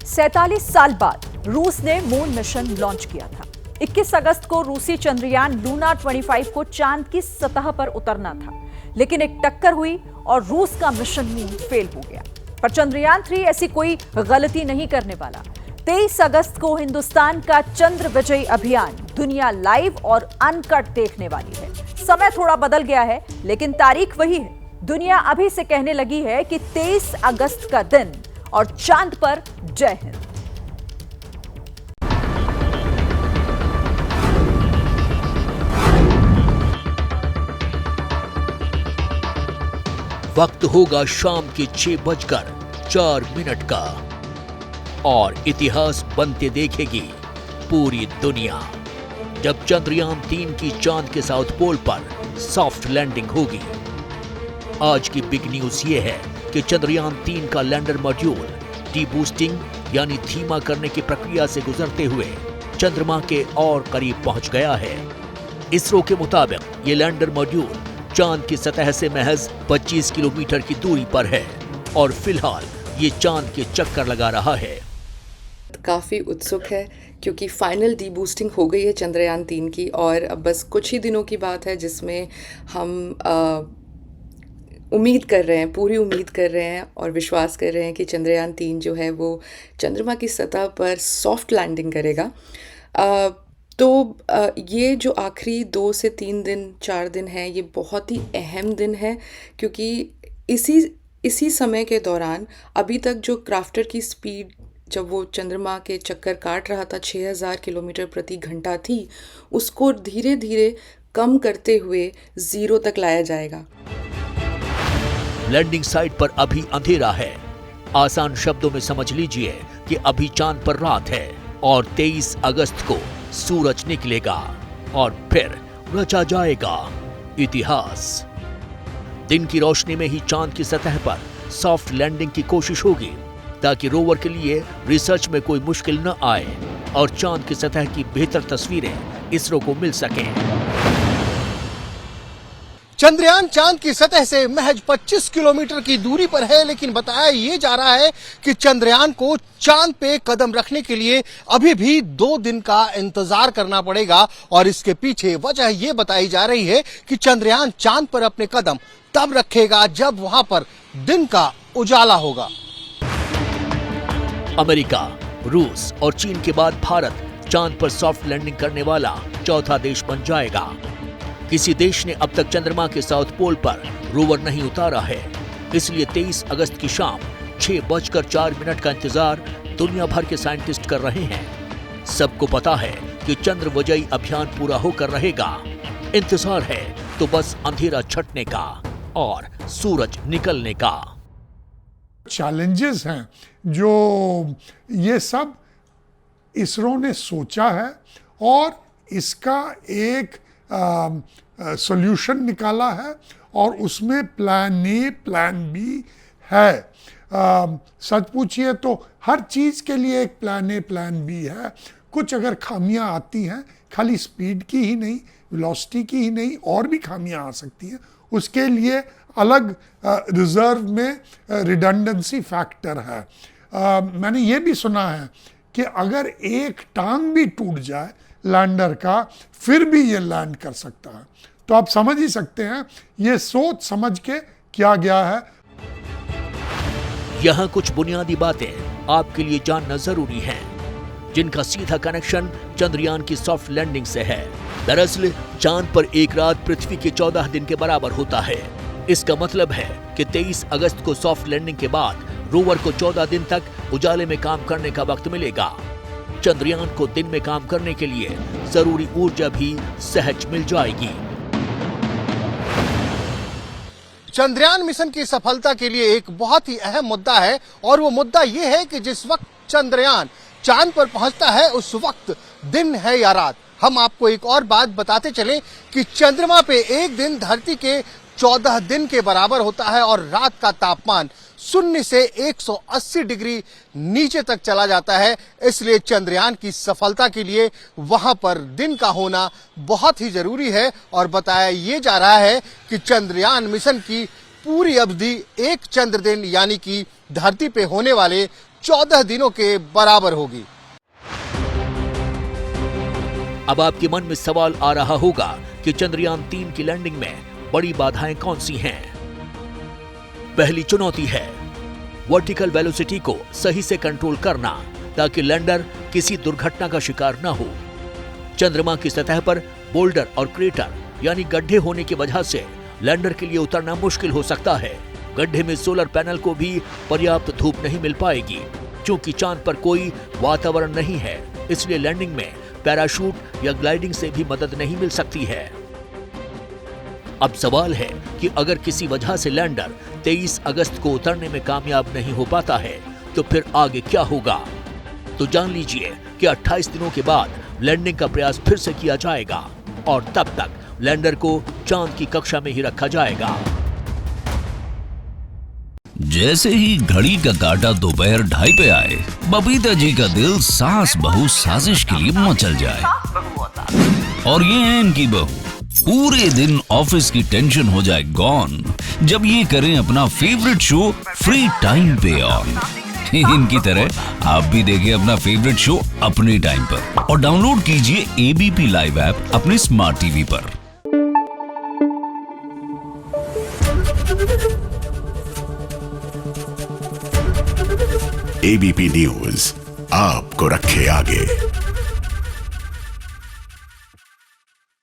47 साल बाद रूस ने मून मिशन लॉन्च किया था। 21 अगस्त को रूसी चंद्रयान लूना 25 को चांद की सतह पर उतरना था, लेकिन एक टक्कर हुई और रूस का मिशन मून फेल हो गया। पर चंद्रयान 3 ऐसी कोई गलती नहीं करने वाला। 23 अगस्त को हिंदुस्तान का चंद्र विजय अभियान दुनिया लाइव और अनकट देखने वाली है। समय थोड़ा बदल गया है, लेकिन तारीख वही है। दुनिया अभी से कहने लगी है कि 23 अगस्त का दिन और चांद पर जय हिंद। वक्त होगा शाम के 6:04 का और इतिहास बनते देखेगी पूरी दुनिया जब चंद्रयान 3 की चांद के साउथ पोल पर सॉफ्ट लैंडिंग होगी। आज की बिग न्यूज ये है कि चंद्रयान 3 का लैंडर मॉड्यूल डी-बूस्टिंग यानी धीमा करने की प्रक्रिया से गुजरते हुए चंद्रमा के और करीब पहुंच गया है। इसरो के मुताबिक ये लैंडर मॉड्यूल चांद की सतह से महज 25 किलोमीटर की दूरी पर है और फिलहाल ये चांद के चक्कर लगा रहा है। काफ़ी उत्सुक है क्योंकि फाइनल डी बूस्टिंग हो गई है चंद्रयान 3 की और अब बस कुछ ही दिनों की बात है जिसमें हम उम्मीद कर रहे हैं, पूरी उम्मीद कर रहे हैं और विश्वास कर रहे हैं कि चंद्रयान 3 जो है वो चंद्रमा की सतह पर सॉफ्ट लैंडिंग करेगा। ये जो आखिरी 2 से 3 दिन 4 दिन है, ये बहुत ही अहम दिन है क्योंकि इसी समय के दौरान अभी तक जो क्राफ्टर की स्पीड जब वो चंद्रमा के चक्कर काट रहा था 6000 किलोमीटर प्रति घंटा थी, उसको धीरे धीरे कम करते हुए 0 तक लाया जाएगा। लैंडिंग साइट पर अभी अंधेरा है। आसान शब्दों में समझ लीजिए कि अभी चांद पर रात है और 23 अगस्त को सूरज निकलेगा और फिर रचा जाएगा इतिहास। दिन की रोशनी में ही चांद की सतह पर सॉफ्ट लैंडिंग की कोशिश होगी ताकि रोवर के लिए रिसर्च में कोई मुश्किल न आए और चांद की सतह की बेहतर तस्वीरें इसरो को मिल सकें। चंद्रयान चांद की सतह से महज 25 किलोमीटर की दूरी पर है, लेकिन बताया ये जा रहा है कि चंद्रयान को चांद पे कदम रखने के लिए अभी भी 2 दिन का इंतजार करना पड़ेगा और इसके पीछे वजह ये बताई जा रही है कि चंद्रयान चांद पर अपने कदम तब रखेगा जब वहां पर दिन का उजाला होगा। अमेरिका, रूस और चीन के बाद भारत चांद पर सॉफ्ट लैंडिंग करने वाला चौथा देश बन जाएगा। किसी देश ने अब तक चंद्रमा के साउथ पोल पर रोवर नहीं उतारा है, इसलिए 23 अगस्त की शाम 6:04 का इंतजार दुनिया भर के साइंटिस्ट कर रहे हैं। सबको पता है कि चंद्र विजयी अभियान पूरा होकर रहेगा। इंतजार है तो बस अंधेरा छटने का और सूरज निकलने का। चैलेंजेस हैं जो ये सब इसरो ने सोचा है और इसका एक सॉल्यूशन निकाला है और उसमें प्लान ए प्लान बी है। सच पूछिए तो हर चीज़ के लिए एक प्लान ए प्लान बी है। कुछ अगर खामियां आती हैं, खाली स्पीड की ही नहीं, वेलोसिटी की ही नहीं, और भी खामियां आ सकती हैं, उसके लिए अलग रिजर्व में रिडंडेंसी फैक्टर है। मैंने ये भी सुना है कि अगर एक टांग भी टूट जाए लैंडर का, फिर भी ये लैंड कर सकता है। तो आप समझ ही सकते हैं ये सोच समझ के किया गया है। यहाँ कुछ बुनियादी बातें आपके लिए जानना जरूरी है जिनका सीधा कनेक्शन चंद्रयान की सॉफ्ट लैंडिंग से है। दरअसल चांद पर एक रात पृथ्वी के 14 दिन के बराबर होता है। इसका मतलब है कि 23 अगस्त को सॉफ्ट लैंडिंग के बाद रोवर को 14 दिन तक उजाले में काम करने का वक्त मिलेगा। चंद्रयान को दिन में काम करने के लिए जरूरी ऊर्जा भी सहज मिल जाएगी। चंद्रयान मिशन की सफलता के लिए एक बहुत ही अहम मुद्दा है और वो मुद्दा ये है कि जिस वक्त चंद्रयान चांद पर पहुंचता है उस वक्त दिन है या रात। हम आपको एक और बात बताते चलें कि चंद्रमा पे एक दिन धरती के 14 दिन के बराबर होता है और रात का तापमान 0 से 180 डिग्री नीचे तक चला जाता है। इसलिए चंद्रयान की सफलता के लिए वहां पर दिन का होना बहुत ही जरूरी है और बताया ये जा रहा है कि चंद्रयान मिशन की पूरी अवधि एक चंद्र दिन यानी कि धरती पे होने वाले 14 दिनों के बराबर होगी। अब आपके मन में सवाल आ रहा होगा कि चंद्रयान 3 की लैंडिंग में बड़ी बाधाएं कौन सी हैं? पहली चुनौती है वर्टिकल वेलोसिटी को सही से कंट्रोल करना ताकि लैंडर किसी दुर्घटना का शिकार न हो। चंद्रमा की सतह पर बोल्डर और क्रेटर यानी गड्ढे होने की वजह से लैंडर के लिए उतरना मुश्किल हो सकता है। गड्ढे में सोलर पैनल को भी पर्याप्त धूप नहीं मिल पाएगी। क्योंकि चांद पर कोई वातावरण नहीं है, इसलिए लैंडिंग में पैराशूट या ग्लाइडिंग से भी मदद नहीं मिल सकती है। अब सवाल है कि अगर किसी वजह से लैंडर 23 अगस्त को उतरने में कामयाब नहीं हो पाता है तो फिर आगे क्या होगा? तो जान लीजिए कि 28 दिनों के बाद लैंडिंग का प्रयास फिर से किया जाएगा और तब तक लैंडर को चांद की कक्षा में ही रखा जाएगा। जैसे ही घड़ी का काटा दोपहर 2:30 पे आए, बबीता जी का दिल सास बहू साजिश के लिए मचल जाए। और ये है इनकी बहू, पूरे दिन ऑफिस की टेंशन हो जाए गॉन जब ये करें अपना फेवरेट शो फ्री टाइम पे ऑन। इनकी तरह आप भी देखिए अपना फेवरेट शो अपने टाइम पर और डाउनलोड कीजिए एबीपी लाइव ऐप अपने स्मार्ट टीवी पर। एबीपी न्यूज आपको रखे आगे।